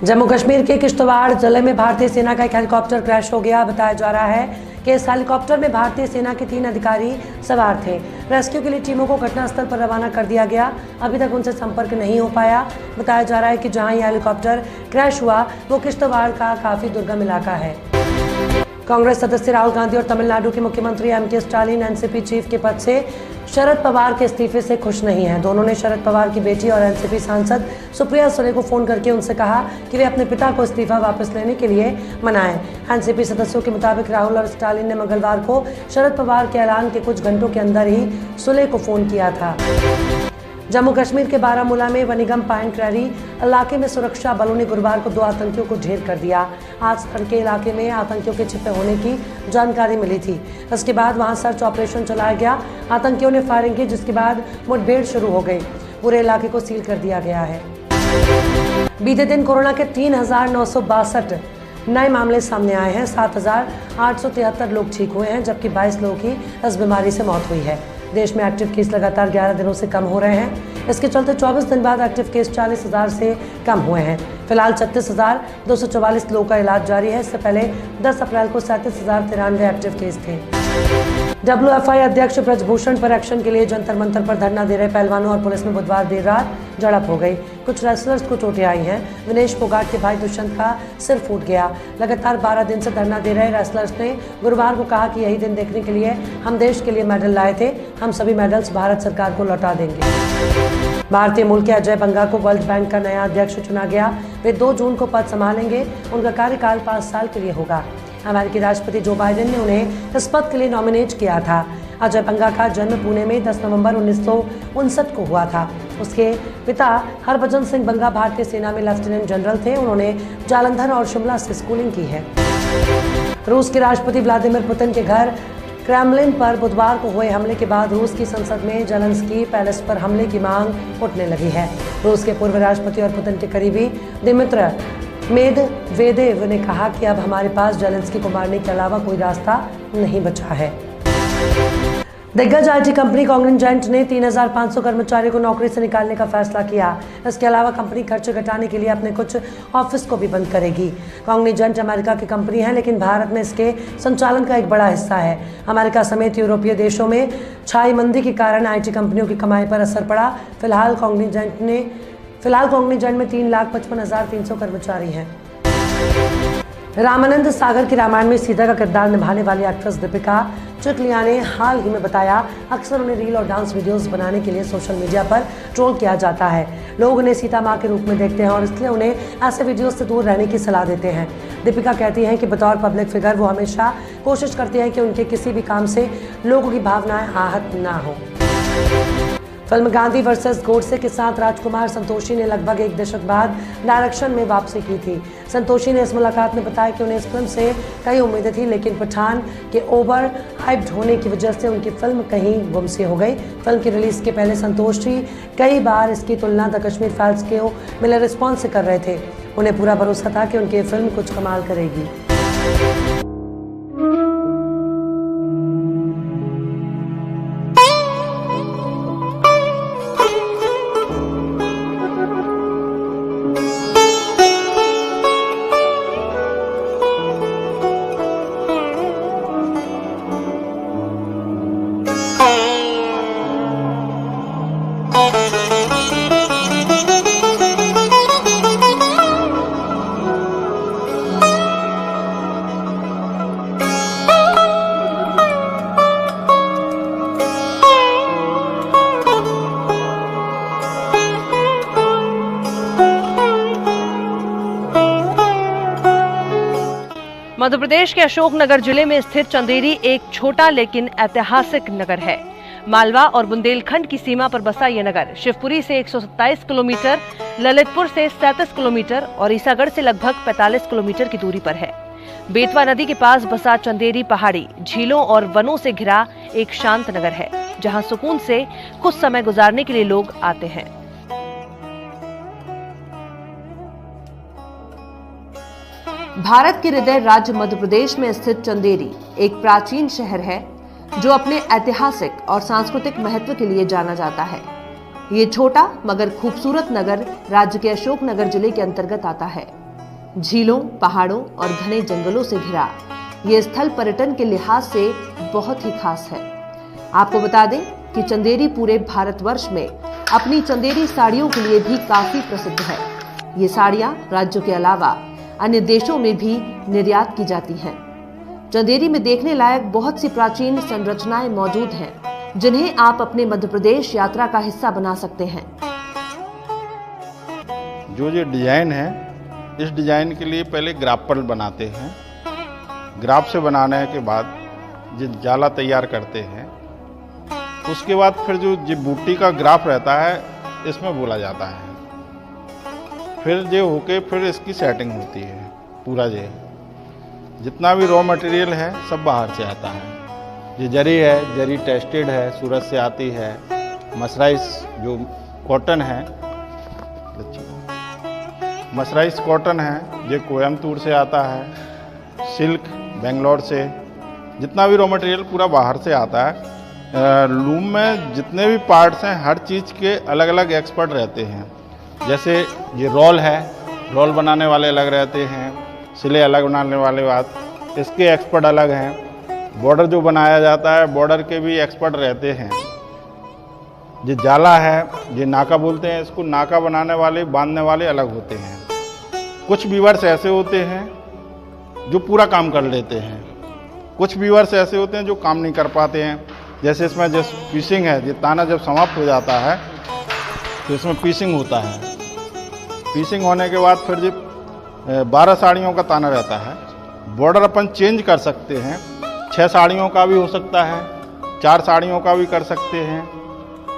जम्मू कश्मीर के किश्तवाड़ जिले में भारतीय सेना का एक हेलीकॉप्टर क्रैश हो गया। बताया जा रहा है कि इस हेलीकॉप्टर में भारतीय सेना के 3 अधिकारी सवार थे। रेस्क्यू के लिए टीमों को घटनास्थल पर रवाना कर दिया गया। अभी तक उनसे संपर्क नहीं हो पाया। बताया जा रहा है कि जहां यह हेलीकॉप्टर क्रैश हुआ वो किश्तवाड़ का काफी दुर्गम इलाका है। कांग्रेस सदस्य राहुल गांधी और तमिलनाडु के मुख्यमंत्री एमके स्टालिन एनसीपी चीफ के पद से शरद पवार के इस्तीफे से खुश नहीं हैं। दोनों ने शरद पवार की बेटी और एनसीपी सांसद सुप्रिया सुले को फोन करके उनसे कहा कि वे अपने पिता को इस्तीफा वापस लेने के लिए मनाएं। एनसीपी सदस्यों के मुताबिक राहुल और स्टालिन ने मंगलवार को शरद पवार के ऐलान के कुछ घंटों के अंदर ही सुले को फोन किया था। जम्मू कश्मीर के बारामूला में वनिगम पाइन क्रेरी इलाके में सुरक्षा बलों ने गुरुवार को 2 आतंकियों को ढेर कर दिया। आज तड़के इलाके में आतंकियों के छिपे होने की जानकारी मिली थी। इसके बाद वहां सर्च ऑपरेशन चलाया गया। आतंकियों ने फायरिंग की, जिसके बाद मुठभेड़ शुरू हो गई। पूरे इलाके को सील कर दिया गया है। बीते दिन कोरोना के 3,962 नए मामले सामने आए हैं। 7,873 लोग ठीक हुए हैं, जबकि 22 लोगों की इस बीमारी से मौत हुई है। देश में एक्टिव केस लगातार 11 दिनों से कम हो रहे हैं। इसके चलते 24 दिन बाद एक्टिव केस 40,000 से कम हुए हैं। फिलहाल 36,244 लोगों का इलाज जारी है। इससे पहले 10 अप्रैल को 37,093 एक्टिव केस थे। WFI अध्यक्ष ब्रजभूषण पर एक्शन के लिए जंतर मंतर पर धरना दे रहे पहलवानों और पुलिस में बुधवार देर रात झड़प हो गई। कुछ रेसलर्स को चोटें आई हैं। विनेश फोगाट के भाई दुष्यंत का सिर फूट गया। लगातार 12 दिन से धरना दे रहे रेसलर्स ने गुरुवार को कहा कि यही दिन देखने के लिए हम देश के लिए मेडल लाए थे। हम सभी मेडल्स भारत सरकार को लौटा देंगे। भारतीय मूल के अजय बंगा को वर्ल्ड बैंक का नया अध्यक्ष चुना गया। वे 2 जून को पद संभालेंगे। उनका कार्यकाल 5 साल के लिए होगा। अमेरिकी राष्ट्रपति जो बाइडेन ने उन्हें इस पद के लिए नॉमिनेट किया था। अजय बंगा का जन्म पुणे में 10 नवंबर 1959 को हुआ था। उसके पिता हरभजन सिंह बंगा भारतीय सेना में लेफ्टिनेंट जनरल थे। उन्होंने जालंधर और शिमला से स्कूलिंग की है। रूस के राष्ट्रपति व्लादिमीर पुतिन के घर क्रेमलिन पर बुधवार को हुए हमले के बाद रूस की संसद में जेलेंस्की पैलेस पर हमले की मांग उठने लगी है। रूस के पूर्व राष्ट्रपति और पुतिन के करीबी दिमित्र मेदवेदेव ने कहा कि अब हमारे पास जेलेंस्की को मारने के अलावा कोई रास्ता नहीं बचा है। दिग्गज आईटी कंपनी कॉग्निजेंट ने 3,500 कर्मचारियों को नौकरी से निकालने का फैसला किया। इसके अलावा कंपनी खर्च घटाने के लिए अपने कुछ ऑफिस को भी बंद करेगी। कॉग्निजेंट अमेरिका की कंपनी है, लेकिन भारत में इसके संचालन का एक बड़ा हिस्सा है। अमेरिका समेत यूरोपीय देशों में छाई मंदी के कारण आईटी कंपनियों की कमाई पर असर पड़ा। फिलहाल कॉग्निजेंट में 3,55,300 कर्मचारी हैं। रामानंद सागर की रामायण में सीता का किरदार निभाने वाली एक्ट्रेस दीपिका चिखलिया ने हाल ही में बताया, अक्सर उन्हें रील और डांस वीडियोस बनाने के लिए सोशल मीडिया पर ट्रोल किया जाता है। लोग उन्हें सीता माँ के रूप में देखते हैं और इसलिए उन्हें ऐसे वीडियोस से दूर रहने की सलाह देते हैं। दीपिका कहती हैं कि बतौर पब्लिक फिगर वो हमेशा कोशिश करती हैं कि उनके किसी भी काम से लोगों की भावनाएं आहत ना हो। फिल्म गांधी वर्सेस गोडसे के साथ राजकुमार संतोषी ने लगभग 1 दशक बाद डायरेक्शन में वापसी की थी। संतोषी ने इस मुलाकात में बताया कि उन्हें इस फिल्म से कई उम्मीदें थी, लेकिन पठान के ओवर हाइप्ड होने की वजह से उनकी फिल्म कहीं गुमसी हो गई। फिल्म की रिलीज के पहले संतोषी कई बार इसकी तुलना द कश्मीर फाइल्स के मिले रिस्पॉन्स से कर रहे थे। उन्हें पूरा भरोसा था कि उनकी फिल्म कुछ कमाल करेगी। मध्य प्रदेश के अशोकनगर जिले में स्थित चंदेरी एक छोटा लेकिन ऐतिहासिक नगर है। मालवा और बुंदेलखंड की सीमा पर बसा ये नगर शिवपुरी से 127 किलोमीटर, ललितपुर से 37 किलोमीटर और ईसागढ़ से लगभग 45 किलोमीटर की दूरी पर है। बेतवा नदी के पास बसा चंदेरी पहाड़ी, झीलों और वनों से घिरा एक शांत नगर है, जहां सुकून से कुछ समय गुजारने के लिए लोग आते हैं। भारत के हृदय राज्य मध्य प्रदेश में स्थित चंदेरी एक प्राचीन शहर है जो अपने ऐतिहासिक और सांस्कृतिक महत्व के लिए जाना जाता है। ये छोटा मगर खूबसूरत नगर राज्य के अशोकनगर जिले के अंतर्गत आता है। झीलों, पहाड़ों और घने जंगलों से घिरा ये स्थल पर्यटन के लिहाज से बहुत ही खास है। आपको बता दें कि चंदेरी पूरे भारतवर्ष में अपनी चंदेरी साड़ियों के लिए भी काफी प्रसिद्ध है। ये साड़ियां राज्यों के अलावा अन्य देशों में भी निर्यात की जाती हैं। चंदेरी में देखने लायक बहुत सी प्राचीन संरचनाएं मौजूद हैं, जिन्हें आप अपने मध्य प्रदेश यात्रा का हिस्सा बना सकते हैं। जो ये डिजाइन है, इस डिजाइन के लिए पहले ग्राफल बनाते हैं। ग्राफ से बनाने के बाद जो जाला तैयार करते हैं, उसके बाद फिर जो बूटी का ग्राफ रहता है इसमें बोला जाता है। फिर जो होके फिर इसकी सेटिंग होती है। पूरा ये जितना भी रॉ मटेरियल है सब बाहर से आता है। ये जरी है, जरी टेस्टेड है, सूरत से आती है। मसराइज जो कॉटन है, मसराइज कॉटन है, ये कोयम्बतूर से आता है। सिल्क बेंगलोर से, जितना भी रॉ मटेरियल पूरा बाहर से आता है। लूम में जितने भी पार्ट्स हैं हर चीज़ के अलग अलग एक्सपर्ट रहते हैं। जैसे ये रोल है, रोल बनाने वाले अलग रहते हैं, सिले अलग बनाने वाले बात, इसके एक्सपर्ट अलग हैं। बॉर्डर जो बनाया जाता है, बॉर्डर के भी एक्सपर्ट रहते हैं। ये जाला है, ये नाका बोलते हैं इसको, नाका बनाने वाले बांधने वाले अलग होते हैं। कुछ वीवर्स ऐसे होते हैं जो पूरा काम कर लेते हैं, कुछ वीवर्स ऐसे होते हैं जो काम नहीं कर पाते हैं। जैसे इसमें जो पीसिंग है, ये ताना जब समाप्त हो जाता है तो इसमें पीसिंग होता है। पीसिंग होने के बाद फिर जो 12 साड़ियों का ताना रहता है, बॉर्डर अपन चेंज कर सकते हैं। 6 साड़ियों का भी हो सकता है, 4 साड़ियों का भी कर सकते हैं,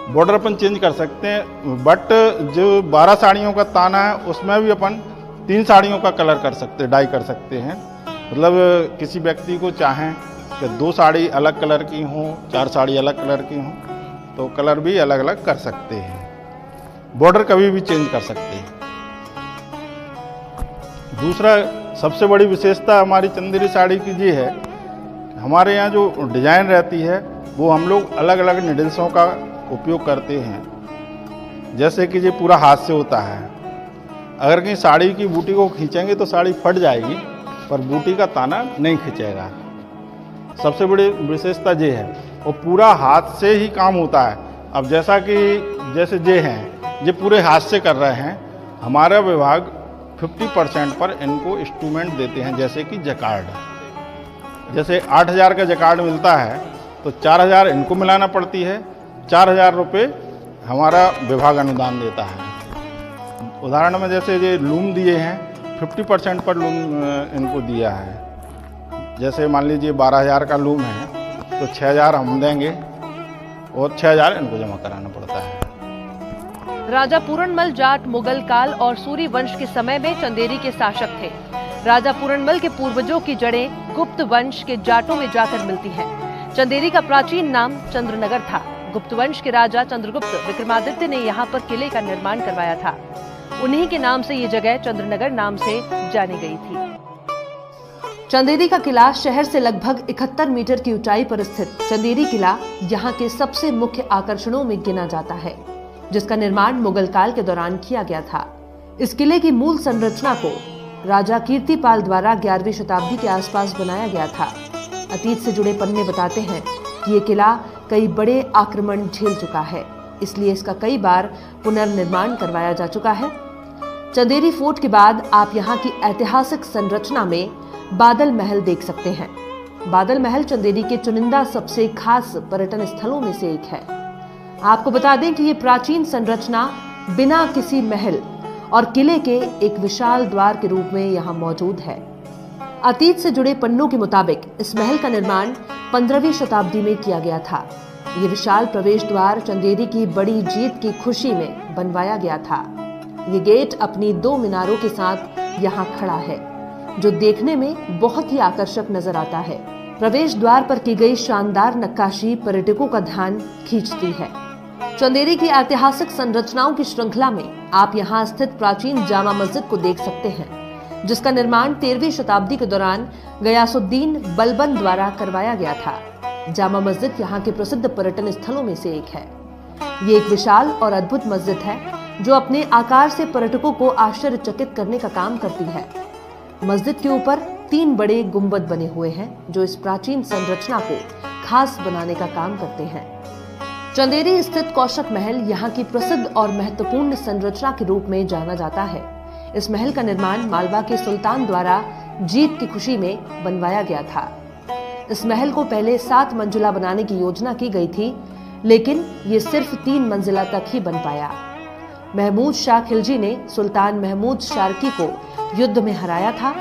बॉर्डर अपन चेंज कर सकते हैं। बट जो 12 साड़ियों का ताना है उसमें भी अपन 3 साड़ियों का कलर कर सकते, डाई कर सकते हैं। मतलब किसी व्यक्ति को चाहें कि 2 साड़ी अलग कलर की हों, 4 साड़ी अलग कलर की हों, तो कलर भी अलग अलग कर सकते हैं। बॉर्डर कभी भी चेंज कर सकते हैं। दूसरा सबसे बड़ी विशेषता हमारी चंदेरी साड़ी की ये है, हमारे यहाँ जो डिजाइन रहती है वो हम लोग अलग अलग निडल्सों का उपयोग करते हैं। जैसे कि ये पूरा हाथ से होता है। अगर कहीं साड़ी की बूटी को खींचेंगे तो साड़ी फट जाएगी, पर बूटी का ताना नहीं खींचेगा। सबसे बड़ी विशेषता ये है, और पूरा हाथ से ही काम होता है। अब जैसा कि जैसे ये हैं, ये पूरे हाथ से कर रहे हैं। हमारा विभाग 50% पर इनको इंस्ट्रूमेंट देते हैं, जैसे कि जकार्ड। जैसे 8,000 का जकार्ड मिलता है तो 4,000 इनको मिलाना पड़ती है, 4,000 रुपये हमारा विभाग अनुदान देता है। उदाहरण में जैसे ये लूम दिए हैं, 50% पर लूम इनको दिया है। जैसे मान लीजिए 12,000 का लूम है तो 6,000 हम देंगे और 6,000 इनको जमा कराना पड़ता है। राजा पूरनमल जाट मुगल काल और सूरी वंश के समय में चंदेरी के शासक थे। राजा पूरनमल के पूर्वजों की जड़ें गुप्त वंश के जाटों में जाकर मिलती हैं। चंदेरी का प्राचीन नाम चंद्रनगर था। गुप्त वंश के राजा चंद्रगुप्त विक्रमादित्य ने यहाँ पर किले का निर्माण करवाया था। उन्हीं के नाम से ये जगह चंद्रनगर नाम से जानी गई थी। चंदेरी का किला शहर से लगभग 71 मीटर की ऊंचाई पर स्थित चंदेरी किला यहाँ के सबसे मुख्य आकर्षणों में गिना जाता है, जिसका निर्माण मुगल काल के दौरान किया गया था। इस किले की मूल संरचना को राजा कीर्तिपाल द्वारा 11वीं शताब्दी के आसपास बनाया गया था। अतीत से जुड़े पन्ने बताते हैं कि ये किला कई बड़े आक्रमण झेल चुका है, इसलिए इसका कई बार पुनर्निर्माण करवाया जा चुका है। चंदेरी फोर्ट के बाद आप यहाँ की ऐतिहासिक संरचना में बादल महल देख सकते हैं। बादल महल चंदेरी के चुनिंदा सबसे खास पर्यटन स्थलों में से एक है। आपको बता दें कि ये प्राचीन संरचना बिना किसी महल और किले के एक विशाल द्वार के रूप में यहाँ मौजूद है। अतीत से जुड़े पन्नों के मुताबिक इस महल का निर्माण 15वीं शताब्दी में किया गया था। ये विशाल प्रवेश द्वार चंदेरी की बड़ी जीत की खुशी में बनवाया गया था। ये गेट अपनी 2 मीनारों के साथ यहाँ खड़ा है, जो देखने में बहुत ही आकर्षक नजर आता है। प्रवेश द्वार पर की गई शानदार नक्काशी पर्यटकों का ध्यान खींचती है। चंदेरी की ऐतिहासिक संरचनाओं की श्रृंखला में आप यहाँ स्थित प्राचीन जामा मस्जिद को देख सकते हैं, जिसका निर्माण 13वीं शताब्दी के दौरान गयासुद्दीन बलबन द्वारा करवाया गया था। जामा मस्जिद यहाँ के प्रसिद्ध पर्यटन स्थलों में से एक है। ये एक विशाल और अद्भुत मस्जिद है जो अपने आकार से पर्यटकों को आश्चर्यचकित करने का काम करती है। मस्जिद के ऊपर 3 बड़े गुंबद बने हुए हैं जो इस प्राचीन संरचना को खास बनाने का काम करते हैं। चंदेरी स्थित कौशक महल यहाँ की प्रसिद्ध और महत्वपूर्ण संरचना के रूप में जाना जाता है। इस महल का निर्माण मालवा के सुल्तान द्वारा जीत की खुशी में बनवाया गया था। इस महल को पहले 7 मंजिला बनाने की योजना की गई थी, लेकिन ये सिर्फ 3 मंजिला तक ही बन पाया। महमूद शाह खिलजी ने सुल्तान महमूद शारकी को युद्ध में हराया था,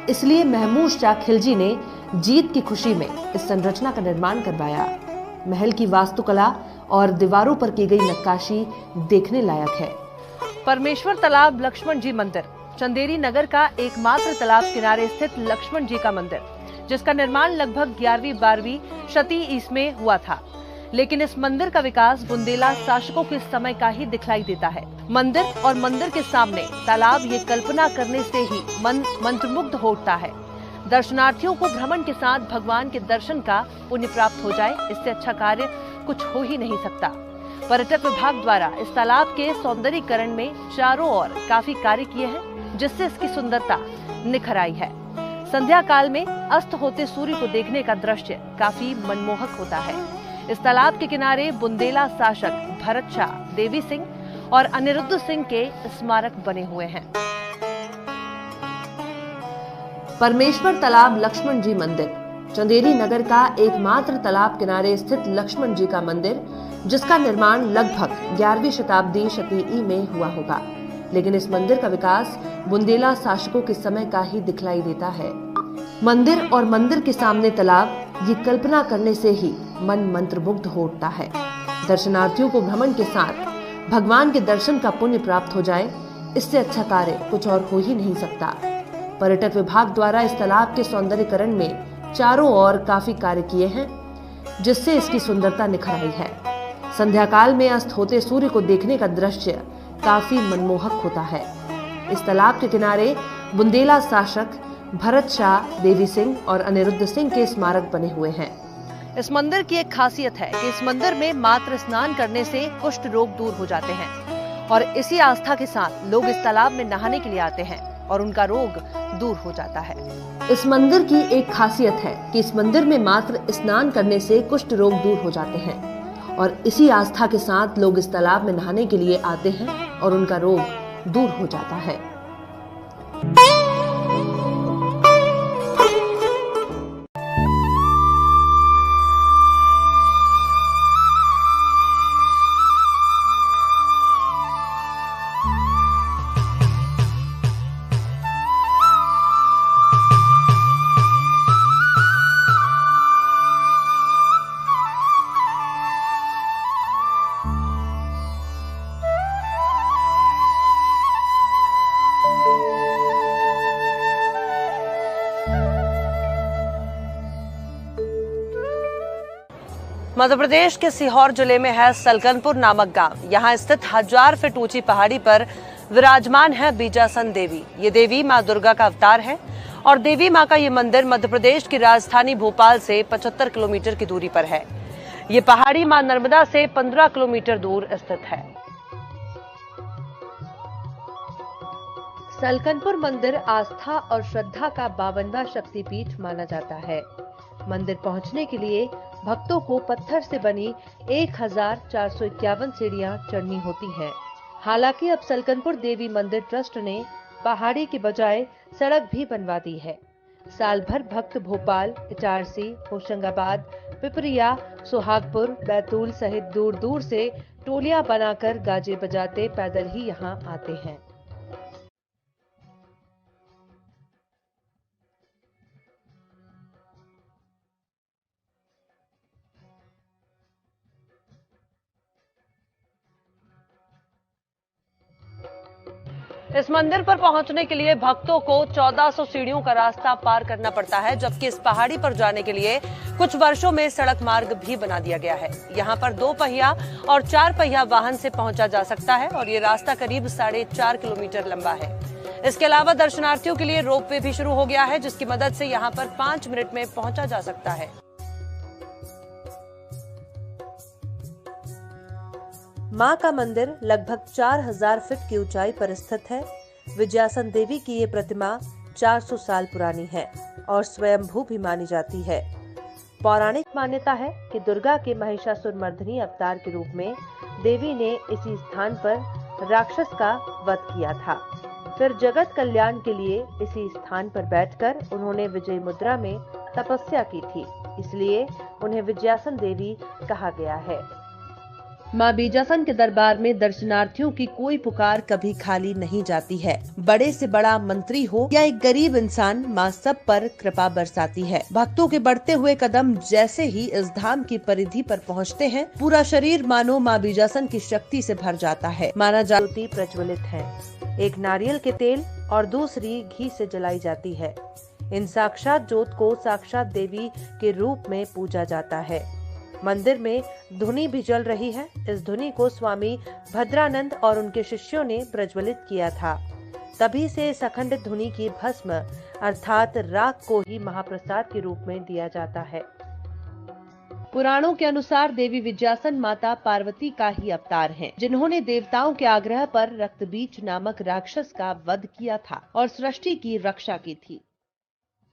इसलिए महमूद शाह खिलजी ने जीत की खुशी में इस संरचना का निर्माण करवाया। महल की वास्तुकला और दीवारों पर की गई नक्काशी देखने लायक है। परमेश्वर तालाब लक्ष्मण जी मंदिर चंदेरी नगर का एकमात्र तालाब किनारे स्थित लक्ष्मण जी का मंदिर, जिसका निर्माण लगभग 11वीं-12वीं शती ईस्वी में हुआ था। लेकिन इस मंदिर का विकास बुंदेला शासकों के समय का ही दिखलाई देता है। मंदिर और मंदिर के सामने तालाब ये कल्पना करने से ही मन मंत्रमुग्ध होता है। दर्शनार्थियों को भ्रमण के साथ भगवान के दर्शन का पुण्य प्राप्त हो जाए, इससे अच्छा कार्य कुछ हो ही नहीं सकता। पर्यटक विभाग द्वारा इस तालाब के सौंदर्यीकरण में चारों ओर काफी कार्य किए हैं, जिससे इसकी सुंदरता निखर आई है। संध्या काल में अस्त होते सूर्य को देखने का दृश्य काफी मनमोहक होता है। इस तालाब के किनारे बुंदेला शासक भरत शाह, देवी सिंह और अनिरुद्ध सिंह के स्मारक बने हुए हैं। परमेश्वर तालाब लक्ष्मण जी मंदिर चंदेरी नगर का एकमात्र तालाब किनारे स्थित लक्ष्मण जी का मंदिर, जिसका निर्माण लगभग 11वीं शताब्दी शती में हुआ होगा। लेकिन इस मंदिर का विकास बुंदेला शासकों के समय का ही दिखलाई देता है। मंदिर और मंदिर के सामने तालाब, ये कल्पना करने से ही मन मंत्रमुग्ध हो उठता है। दर्शनार्थियों को भ्रमण के साथ भगवान के दर्शन का पुण्य प्राप्त हो जाए, इससे अच्छा कार्य कुछ और हो ही नहीं सकता। पर्यटक विभाग द्वारा इस तालाब के सौंदर्यीकरण में चारों ओर काफी कार्य किए हैं, जिससे इसकी सुंदरता निखर आई है। संध्या काल में अस्त होते सूर्य को देखने का दृश्य काफी मनमोहक होता है। इस तालाब के किनारे बुंदेला शासक भरत शाह, देवी सिंह और अनिरुद्ध सिंह के स्मारक बने हुए हैं। इस मंदिर की एक खासियत है कि इस मंदिर में मात्र स्नान करने से कुष्ठ रोग दूर हो जाते हैं और इसी आस्था के साथ लोग इस तालाब में नहाने के लिए आते हैं और उनका रोग दूर हो जाता है। इस मंदिर की एक खासियत है कि इस मंदिर में मात्र स्नान करने से कुष्ठ रोग दूर हो जाते हैं और इसी आस्था के साथ लोग इस तालाब में नहाने के लिए आते हैं और उनका रोग दूर हो जाता है। मध्य प्रदेश के सीहोर जिले में है सलकनपुर नामक गांव। यहां स्थित 1000 फीट ऊंची पहाड़ी पर विराजमान है बीजासन देवी। ये देवी मां दुर्गा का अवतार है और देवी मां का ये मंदिर मध्य प्रदेश की राजधानी भोपाल से 75 किलोमीटर की दूरी पर है। ये पहाड़ी मां नर्मदा से 15 किलोमीटर दूर स्थित है। सलकनपुर मंदिर आस्था और श्रद्धा का 52वां शक्तिपीठ माना जाता है। मंदिर पहुंचने के लिए भक्तों को पत्थर से बनी 1451 सीढ़ियां चढ़नी होती हैं। हालांकि अब सलकनपुर देवी मंदिर ट्रस्ट ने पहाड़ी के बजाय सड़क भी बनवा दी है। साल भर भक्त भोपाल, इटारसी, होशंगाबाद, पिपरिया, सुहागपुर, बैतूल सहित दूर दूर से टोलियां बनाकर गाजे बजाते पैदल ही यहां आते हैं। इस मंदिर पर पहुंचने के लिए भक्तों को 1400 सीढ़ियों का रास्ता पार करना पड़ता है, जबकि इस पहाड़ी पर जाने के लिए कुछ वर्षों में सड़क मार्ग भी बना दिया गया है। यहां पर 2 पहिया और 4 पहिया वाहन से पहुंचा जा सकता है और ये रास्ता करीब 4.5 किलोमीटर लंबा है। इसके अलावा दर्शनार्थियों के लिए रोपवे भी शुरू हो गया है, जिसकी मदद से यहां पर 5 मिनट में पहुंचा जा सकता है। मां का मंदिर लगभग 4000 फीट की ऊंचाई पर स्थित है। विजयासन देवी की ये प्रतिमा 400 साल पुरानी है और स्वयंभू भी मानी जाती है। पौराणिक मान्यता है कि दुर्गा के महिषासुर मर्दिनी अवतार के रूप में देवी ने इसी स्थान पर राक्षस का वध किया था। फिर जगत कल्याण के लिए इसी स्थान पर बैठकर उन्होंने विजय मुद्रा में तपस्या की थी, इसलिए उन्हें विजयासन देवी कहा गया है। मां बीजासन के दरबार में दर्शनार्थियों की कोई पुकार कभी खाली नहीं जाती है। बड़े से बड़ा मंत्री हो या एक गरीब इंसान, मां सब पर कृपा बरसाती है। भक्तों के बढ़ते हुए कदम जैसे ही इस धाम की परिधि पर पहुंचते हैं, पूरा शरीर मानो मां बीजासन की शक्ति से भर जाता है। माना ज्योति प्रज्वलित है, एक नारियल के तेल और दूसरी घी से जलाई जाती है। इन साक्षात ज्योत को साक्षात देवी के रूप में पूजा जाता है। मंदिर में धुनी भी जल रही है। इस धुनी को स्वामी भद्रानंद और उनके शिष्यों ने प्रज्वलित किया था। तभी से इस अखंडित धुनी की भस्म अर्थात राख को ही महाप्रसाद के रूप में दिया जाता है। पुराणों के अनुसार देवी विजयासन माता पार्वती का ही अवतार हैं, जिन्होंने देवताओं के आग्रह पर रक्तबीज नामक राक्षस का वध किया था और सृष्टि की रक्षा की थी।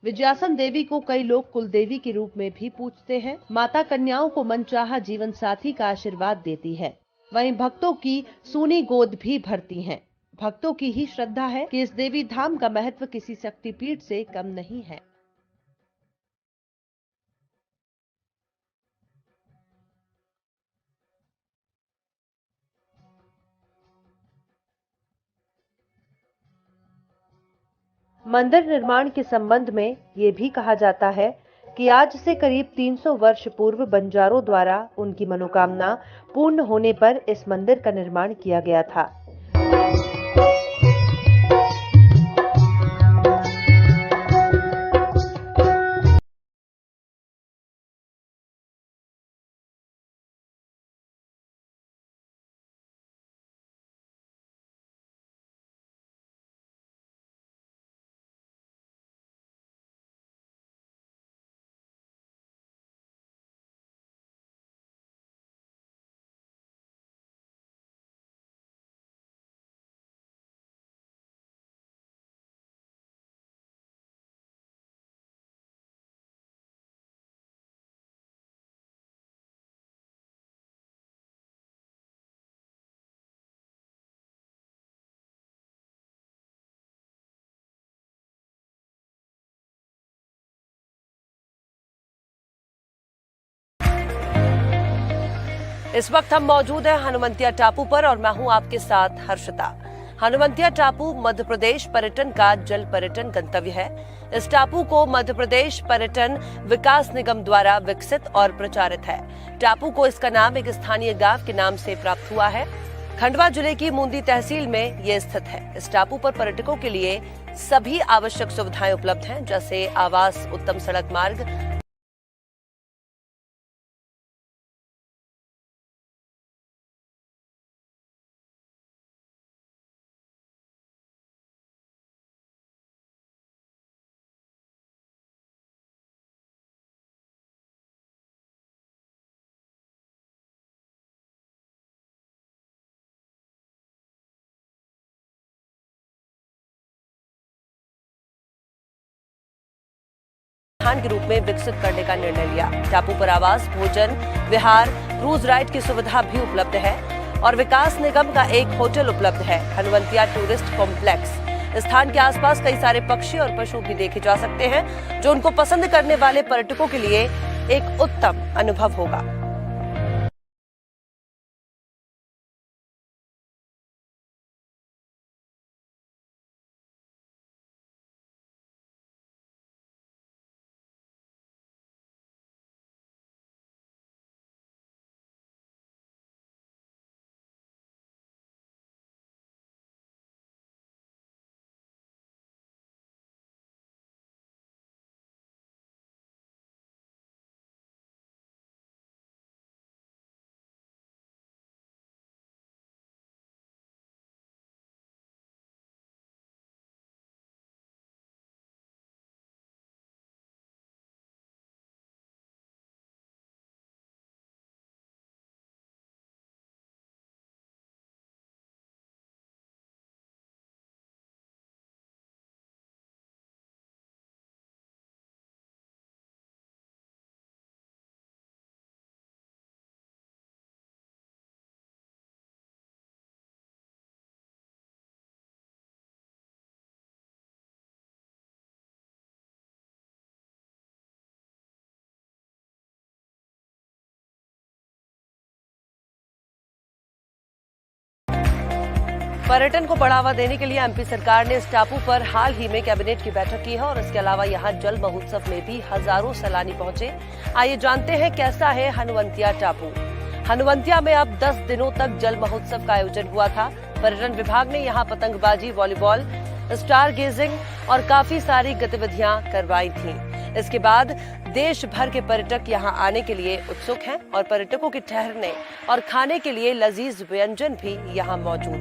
विजयासन देवी को कई लोग कुल देवी के रूप में भी पूजते हैं। माता कन्याओं को मनचाहा जीवन साथी का आशीर्वाद देती है, वहीं भक्तों की सूनी गोद भी भरती हैं। भक्तों की ही श्रद्धा है कि इस देवी धाम का महत्व किसी शक्तिपीठ से कम नहीं है। मंदिर निर्माण के संबंध में ये भी कहा जाता है कि आज से करीब 300 वर्ष पूर्व बंजारों द्वारा उनकी मनोकामना पूर्ण होने पर इस मंदिर का निर्माण किया गया था। इस वक्त हम मौजूद हैं हनुमंतिया टापू पर और मैं हूं आपके साथ हर्षिता। हनुमंतिया टापू मध्य प्रदेश पर्यटन का जल पर्यटन गंतव्य है। इस टापू को मध्य प्रदेश पर्यटन विकास निगम द्वारा विकसित और प्रचारित है। टापू को इसका नाम एक स्थानीय गांव के नाम से प्राप्त हुआ है। खंडवा जिले की मूंदी तहसील में ये स्थित है। इस टापू पर पर्यटकों के लिए सभी आवश्यक सुविधाएं उपलब्ध हैं, जैसे आवास, उत्तम सड़क मार्ग, स्थान के रूप में विकसित करने का निर्णय लिया। टापू पर आवास, भोजन, विहार, क्रूज राइड की सुविधा भी उपलब्ध है और विकास निगम का एक होटल उपलब्ध है, हनुमंतिया टूरिस्ट कॉम्प्लेक्स। स्थान के आसपास कई सारे पक्षी और पशु भी देखे जा सकते हैं, जो उनको पसंद करने वाले पर्यटकों के लिए एक उत्तम अनुभव होगा। पर्यटन को बढ़ावा देने के लिए एमपी सरकार ने इस टापू पर हाल ही में कैबिनेट की बैठक की है और इसके अलावा यहाँ जल महोत्सव में भी हजारों सैलानी पहुंचे। आइए जानते हैं कैसा है हनुवंतिया टापू। हनुवंतिया में अब 10 दिनों तक जल महोत्सव का आयोजन हुआ था। पर्यटन विभाग ने यहाँ पतंगबाजी, वॉलीबॉल, स्टार गेजिंग और काफी सारी गतिविधियां करवाई थी। इसके बाद देश भर के पर्यटक यहां आने के लिए उत्सुक हैं और पर्यटकों के ठहरने और खाने के लिए लजीज व्यंजन भी यहां मौजूद।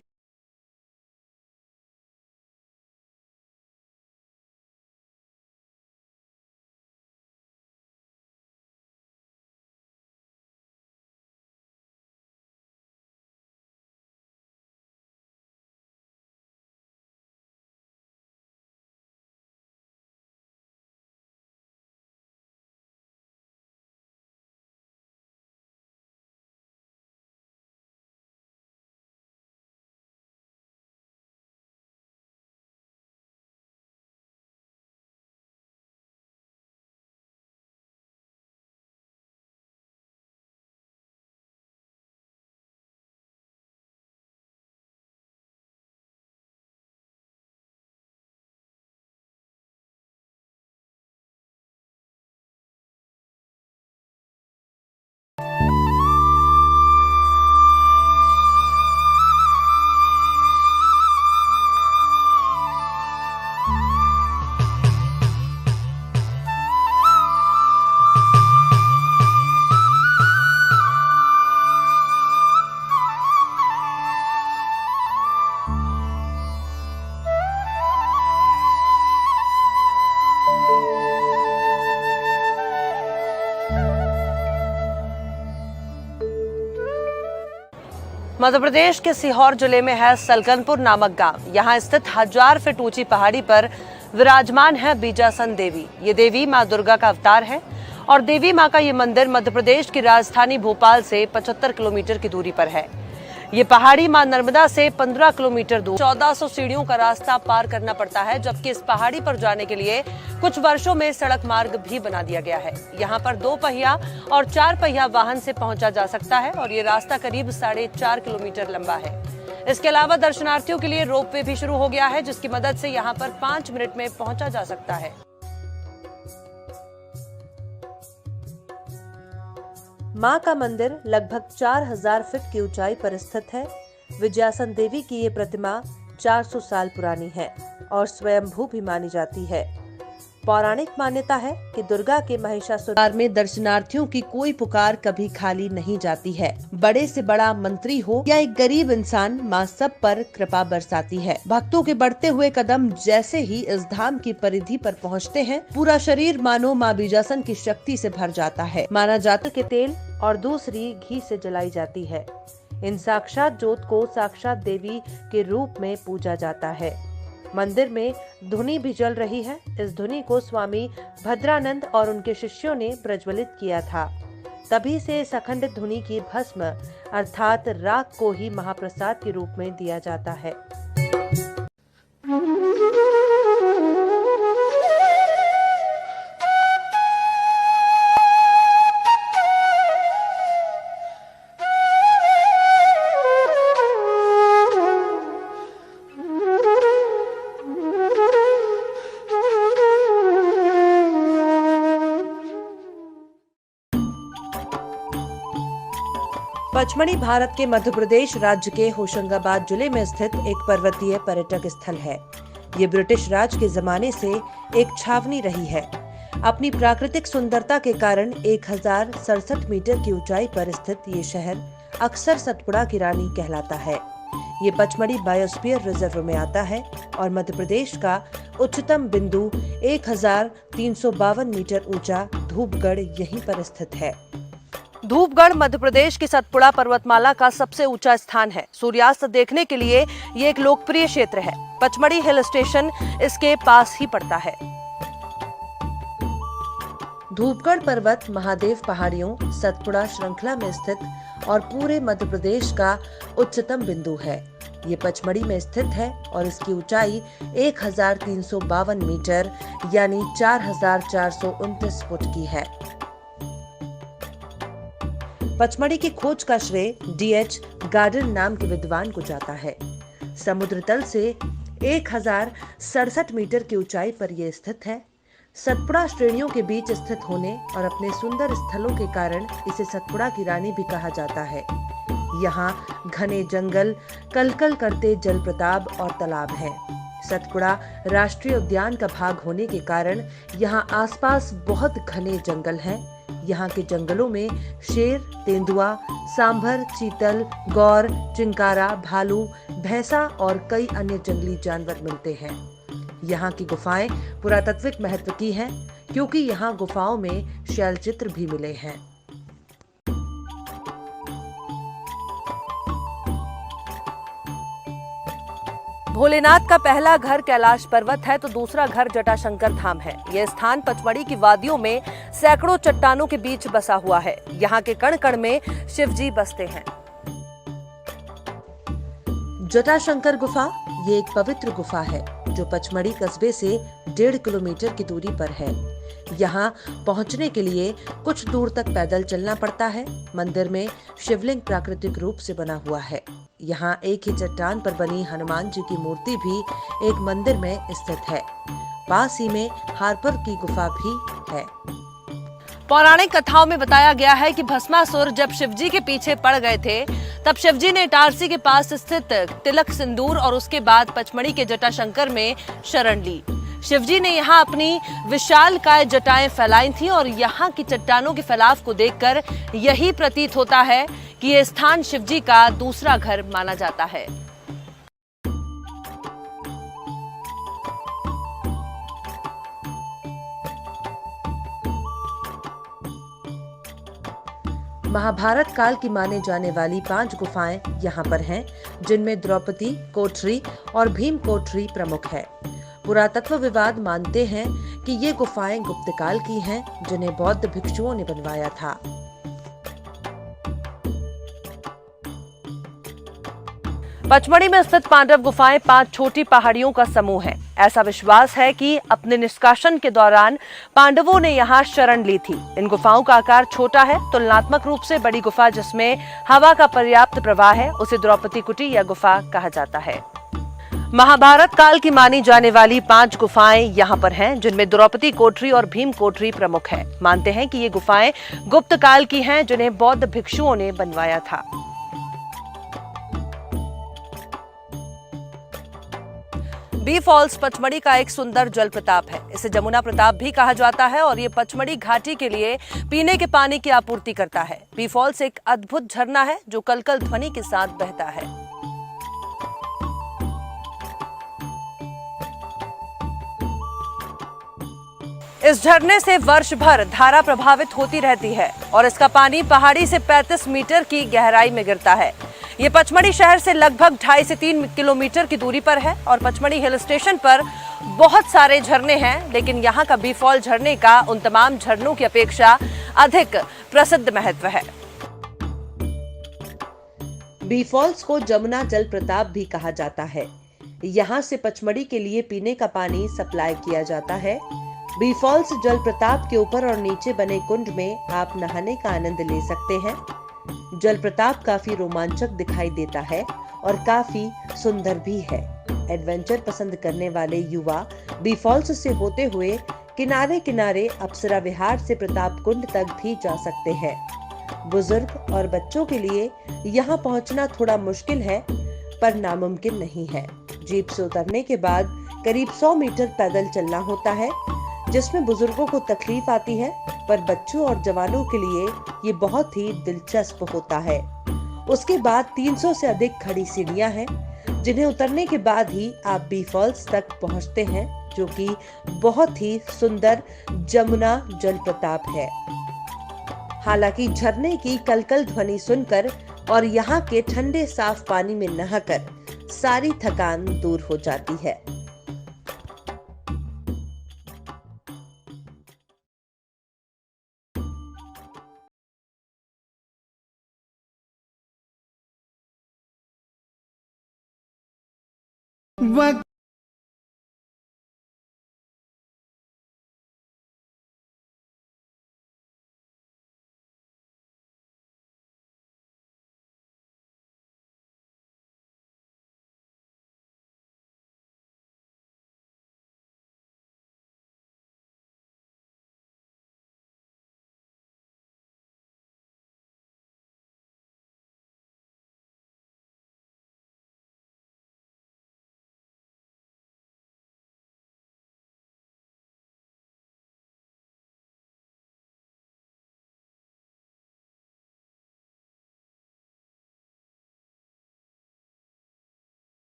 मध्य प्रदेश के सीहोर जिले में है सलकनपुर नामक गांव। यहां स्थित 1000 फीट ऊंची पहाड़ी पर विराजमान है बीजासन देवी। ये देवी मां दुर्गा का अवतार है और देवी मां का ये मंदिर मध्य प्रदेश की राजधानी भोपाल से 75 किलोमीटर की दूरी पर है। ये पहाड़ी मां नर्मदा से 15 किलोमीटर दूर 1400 सीढ़ियों का रास्ता पार करना पड़ता है, जबकि इस पहाड़ी पर जाने के लिए कुछ वर्षों में सड़क मार्ग भी बना दिया गया है। यहाँ पर 2 पहिया और 4 पहिया वाहन से पहुंचा जा सकता है और ये रास्ता करीब 4.5 किलोमीटर लंबा है। इसके अलावा दर्शनार्थियों के लिए रोपवे भी शुरू हो गया है, जिसकी मदद से यहाँ पर 5 मिनट में पहुंचा जा सकता है। मां का मंदिर लगभग 4000 फीट की ऊंचाई पर स्थित है। विजयासन देवी की ये प्रतिमा 400 साल पुरानी है और स्वयंभू भी मानी जाती है। पौराणिक मान्यता है कि दुर्गा के महिषासुर में दर्शनार्थियों की कोई पुकार कभी खाली नहीं जाती है। बड़े से बड़ा मंत्री हो या एक गरीब इंसान, मां सब पर कृपा बरसाती है। भक्तों के बढ़ते हुए कदम जैसे ही इस धाम की परिधि पर पहुंचते हैं, पूरा शरीर मानो मां बीजासन की शक्ति से भर जाता है। माना जाता के तेल और दूसरी घी से जलाई जाती है। इन साक्षात ज्योत को साक्षात देवी के रूप में पूजा जाता है। मंदिर में धुनी भी जल रही है। इस धुनी को स्वामी भद्रानंद और उनके शिष्यों ने प्रज्वलित किया था। तभी से इस अखंडित धुनी की भस्म अर्थात राख को ही महाप्रसाद के रूप में दिया जाता है। पचमढ़ी भारत के मध्य प्रदेश राज्य के होशंगाबाद जिले में स्थित एक पर्वतीय पर्यटक स्थल है। ये ब्रिटिश राज के जमाने से एक छावनी रही है। अपनी प्राकृतिक सुंदरता के कारण 1067 मीटर की ऊंचाई पर स्थित ये शहर अक्सर सतपुड़ा की रानी कहलाता है। ये पचमढ़ी बायोस्फीयर रिजर्व में आता है और मध्य प्रदेश का उच्चतम बिंदु 1352 मीटर ऊंचा धूपगढ़ यहीं पर स्थित है। धूपगढ़ मध्य प्रदेश की सतपुड़ा पर्वतमाला का सबसे ऊंचा स्थान है। सूर्यास्त देखने के लिए ये एक लोकप्रिय क्षेत्र है। पचमढ़ी हिल स्टेशन इसके पास ही पड़ता है। धूपगढ़ पर्वत महादेव पहाड़ियों सतपुड़ा श्रृंखला में स्थित और पूरे मध्य प्रदेश का उच्चतम बिंदु है। ये पचमढ़ी में स्थित है और इसकी ऊंचाई 1352 मीटर यानी 4429 फुट की है। पचमढ़ी की खोज का श्रेय D.H. गार्डन नाम के विद्वान को जाता है। समुद्र तल से 1067 मीटर की ऊंचाई पर यह स्थित है। सतपुड़ा श्रेणियों के बीच स्थित होने और अपने सुंदर स्थलों के कारण इसे सतपुड़ा की रानी भी कहा जाता है। यहाँ घने जंगल, कलकल करते जलप्रपात और तालाब हैं। सतपुड़ा राष्ट्रीय उद्यान का भाग होने के कारण यहाँ आसपास बहुत घने जंगल हैं। यहाँ के जंगलों में शेर, तेंदुआ, सांभर, चीतल, गौर, चिंकारा, भालू, भैंसा और कई अन्य जंगली जानवर मिलते हैं। यहाँ की गुफाएं पुरातात्विक महत्व की हैं, क्योंकि यहाँ गुफाओं में शैलचित्र भी मिले हैं। भोलेनाथ का पहला घर कैलाश पर्वत है तो दूसरा घर जटाशंकर धाम है। यह स्थान पचमढ़ी की वादियों में सैकड़ों चट्टानों के बीच बसा हुआ है। यहाँ के कण कण में शिवजी बसते हैं। जटाशंकर गुफा ये एक पवित्र गुफा है जो पचमढ़ी कस्बे से 1.5 किलोमीटर की दूरी पर है। यहाँ पहुँचने के लिए कुछ दूर तक पैदल चलना पड़ता है। मंदिर में शिवलिंग प्राकृतिक रूप से बना हुआ है। यहाँ एक ही चट्टान पर बनी हनुमान जी की मूर्ति भी एक मंदिर में स्थित है। पास ही में हारपर की गुफा भी है। पौराणिक कथाओं में बताया गया है कि भस्मासुर जब शिवजी के पीछे पड़ गए थे तब शिवजी ने इटारसी के पास स्थित तिलक सिंदूर और उसके बाद पचमढ़ी के जटाशंकर में शरण ली। शिवजी ने यहाँ अपनी विशालकाय जटाएं फैलाई थी और यहाँ की चट्टानों के फैलाव को देखकर यही प्रतीत होता है कि यह स्थान शिवजी का दूसरा घर माना जाता है। महाभारत काल की माने जाने वाली 5 गुफाएं यहाँ पर हैं, जिनमें द्रौपदी कोठरी और भीम कोठरी प्रमुख है। पुरातत्व विवाद मानते हैं कि ये गुफाएं गुप्त काल की हैं, जिन्हें बौद्ध भिक्षुओं ने बनवाया था। पचमढ़ी में स्थित पांडव गुफाएं 5 छोटी पहाड़ियों का समूह है। ऐसा विश्वास है कि अपने निष्कासन के दौरान पांडवों ने यहाँ शरण ली थी। इन गुफाओं का आकार छोटा है। तुलनात्मक रूप से बड़ी गुफा जिसमें हवा का पर्याप्त प्रवाह है उसे द्रौपदी कुटी या गुफा कहा जाता है। महाभारत काल की मानी जाने वाली 5 गुफाएं यहाँ पर हैं, जिनमें द्रौपदी कोठरी और भीम कोठरी प्रमुख है। मानते हैं कि ये गुफाएं गुप्त काल की हैं, जिन्हें बौद्ध भिक्षुओं ने बनवाया था। बी फॉल्स पचमढ़ी का एक सुंदर जलप्रपात है। इसे जमुना प्रताप भी कहा जाता है और ये पचमढ़ी घाटी के लिए पीने के पानी की आपूर्ति करता है। बी फॉल्स एक अद्भुत झरना है जो कलकल ध्वनि के साथ बहता है। इस झरने से वर्ष भर धारा प्रभावित होती रहती है और इसका पानी पहाड़ी से 35 मीटर की गहराई में गिरता है। ये पचमढ़ी शहर से लगभग 2.5 से 3 किलोमीटर की दूरी पर है और पचमढ़ी हिल स्टेशन पर बहुत सारे झरने हैं, लेकिन यहाँ का बी फॉल झरने का उन तमाम झरनों की अपेक्षा अधिक प्रसिद्ध महत्व है। बी फॉल्स को जमुना जलप्रपात भी कहा जाता है। यहाँ से पचमढ़ी के लिए पीने का पानी सप्लाई किया जाता है। बी फॉल्स जलप्रपात के ऊपर और नीचे बने कुंड में आप नहाने का आनंद ले सकते हैं। जलप्रपात काफी रोमांचक दिखाई देता है और काफी सुंदर भी है। एडवेंचर पसंद करने वाले युवा बी फॉल्स से होते हुए किनारे किनारे अप्सरा विहार से प्रताप कुंड तक भी जा सकते हैं। बुजुर्ग और बच्चों के लिए यहाँ पहुँचना थोड़ा मुश्किल है, पर नामुमकिन नहीं है। जीप से उतरने के बाद करीब 100 मीटर पैदल चलना होता है, जिसमें बुजुर्गों को तकलीफ आती है, पर बच्चों और जवानों के लिए ये बहुत ही दिलचस्प होता है। उसके बाद 300 से अधिक खड़ी सीढ़ियां हैं, जिन्हें उतरने के बाद ही आप बी फॉल्स तक पहुंचते हैं, जो कि बहुत ही सुंदर जमुना जलप्रपात है। हालांकि झरने की कलकल ध्वनि सुनकर और यहाँ के ठंडे साफ पानी में नहाकर सारी थकान दूर हो जाती है।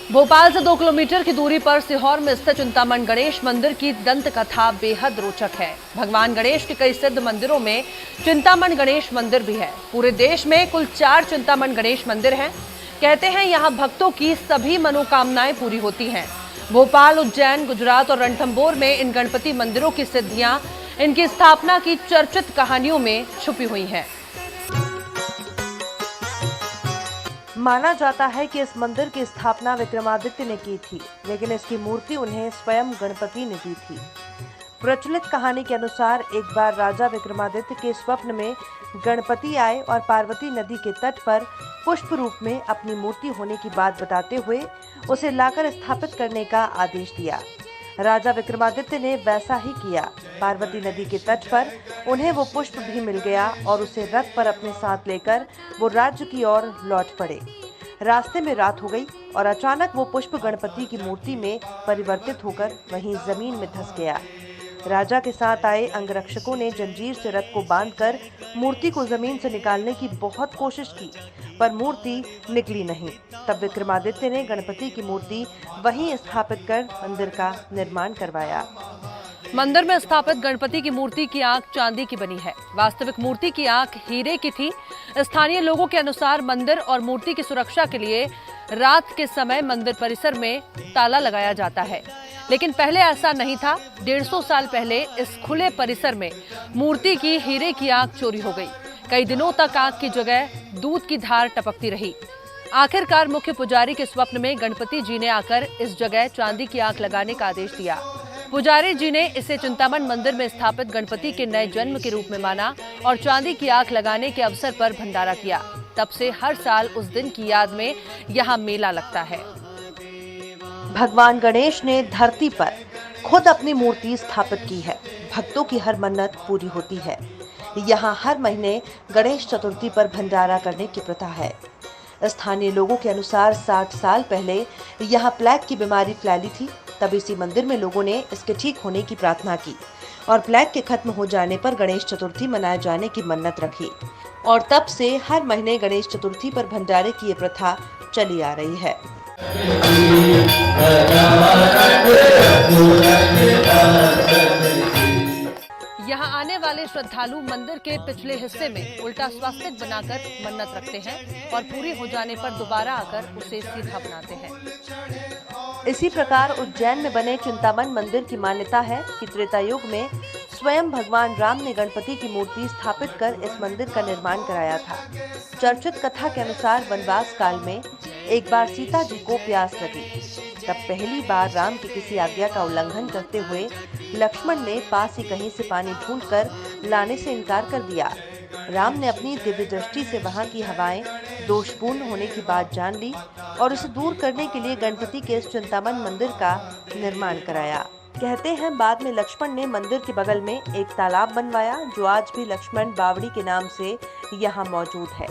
भोपाल से 2 किलोमीटर की दूरी पर सीहोर में स्थित चिंतामण गणेश मंदिर की दंत कथा बेहद रोचक है। भगवान गणेश के कई सिद्ध मंदिरों में चिंतामण गणेश मंदिर भी है। पूरे देश में कुल 4 चिंतामण गणेश मंदिर हैं। कहते हैं यहाँ भक्तों की सभी मनोकामनाएं पूरी होती हैं। भोपाल, उज्जैन, गुजरात और रणथंभौर में इन गणपति मंदिरों की सिद्धियां इनकी स्थापना की चर्चित कहानियों में छुपी हुई हैं। माना जाता है कि इस मंदिर की स्थापना विक्रमादित्य ने की थी, लेकिन इसकी मूर्ति उन्हें स्वयं गणपति ने दी थी। प्रचलित कहानी के अनुसार एक बार राजा विक्रमादित्य के स्वप्न में गणपति आए और पार्वती नदी के तट पर पुष्प रूप में अपनी मूर्ति होने की बात बताते हुए उसे लाकर स्थापित करने का आदेश दिया। राजा विक्रमादित्य ने वैसा ही किया। पार्वती नदी के तट पर उन्हें वो पुष्प भी मिल गया और उसे रथ पर अपने साथ लेकर वो राज्य की ओर लौट पड़े। रास्ते में रात हो गई और अचानक वो पुष्प गणपति की मूर्ति में परिवर्तित होकर वहीं जमीन में धंस गया। राजा के साथ आए अंगरक्षकों ने जंजीर से रथ को बांधकर मूर्ति को जमीन से निकालने की बहुत कोशिश की, पर मूर्ति निकली नहीं। तब विक्रमादित्य ने गणपति की मूर्ति वहीं स्थापित कर मंदिर का निर्माण करवाया। मंदिर में स्थापित गणपति की मूर्ति की आंख चांदी की बनी है। वास्तविक मूर्ति की आंख हीरे की थी। स्थानीय लोगों के अनुसार मंदिर और मूर्ति की सुरक्षा के लिए रात के समय मंदिर परिसर में ताला लगाया जाता है, लेकिन पहले ऐसा नहीं था। 150 साल पहले इस खुले परिसर में मूर्ति की हीरे की आंख चोरी हो गई। कई दिनों तक आंख की जगह दूध की धार टपकती रही। आखिरकार मुख्य पुजारी के स्वप्न में गणपति जी ने आकर इस जगह चांदी की आंख लगाने का आदेश दिया। पुजारी जी ने इसे चिंतामण मंदिर में स्थापित गणपति के नए जन्म के रूप में माना और चांदी की आंख लगाने के अवसर पर भंडारा किया। तब से हर साल उस दिन की याद में यहाँ मेला लगता है। भगवान गणेश ने धरती पर खुद अपनी मूर्ति स्थापित की है। भक्तों की हर मन्नत पूरी होती है। यहाँ हर महीने गणेश चतुर्थी पर भंडारा करने की प्रथा है। स्थानीय लोगों के अनुसार 60 साल पहले यहाँ प्लेग की बीमारी फैली थी। तब इसी मंदिर में लोगों ने इसके ठीक होने की प्रार्थना की और प्लेग के खत्म हो जाने पर गणेश चतुर्थी मनाए जाने की मन्नत रखी और तब से हर महीने गणेश चतुर्थी पर भंडारे की ये प्रथा चली आ रही है। यहाँ आने वाले श्रद्धालु मंदिर के पिछले हिस्से में उल्टा स्वास्तिक बनाकर मन्नत रखते हैं और पूरी हो जाने पर दोबारा आकर उसे सीधा बनाते हैं। इसी प्रकार उज्जैन में बने चिंतामण मंदिर की मान्यता है कि त्रेता युग में स्वयं भगवान राम ने गणपति की मूर्ति स्थापित कर इस मंदिर का निर्माण कराया था। चर्चित कथा के अनुसार वनवास काल में एक बार सीता जी को प्यास लगी। तब पहली बार राम की किसी आज्ञा का उल्लंघन करते हुए लक्ष्मण ने पास ही कहीं से पानी ढूंढकर लाने से इनकार कर दिया। राम ने अपनी दिव्य दृष्टि से वहां की हवाएं दोषपूर्ण होने की बात जान ली और उसे दूर करने के लिए गणपति के इस चिंतामण मंदिर का निर्माण कराया। कहते हैं बाद में लक्ष्मण ने मंदिर के बगल में एक तालाब बनवाया, जो आज भी लक्ष्मण बावड़ी के नाम से यहाँ मौजूद है।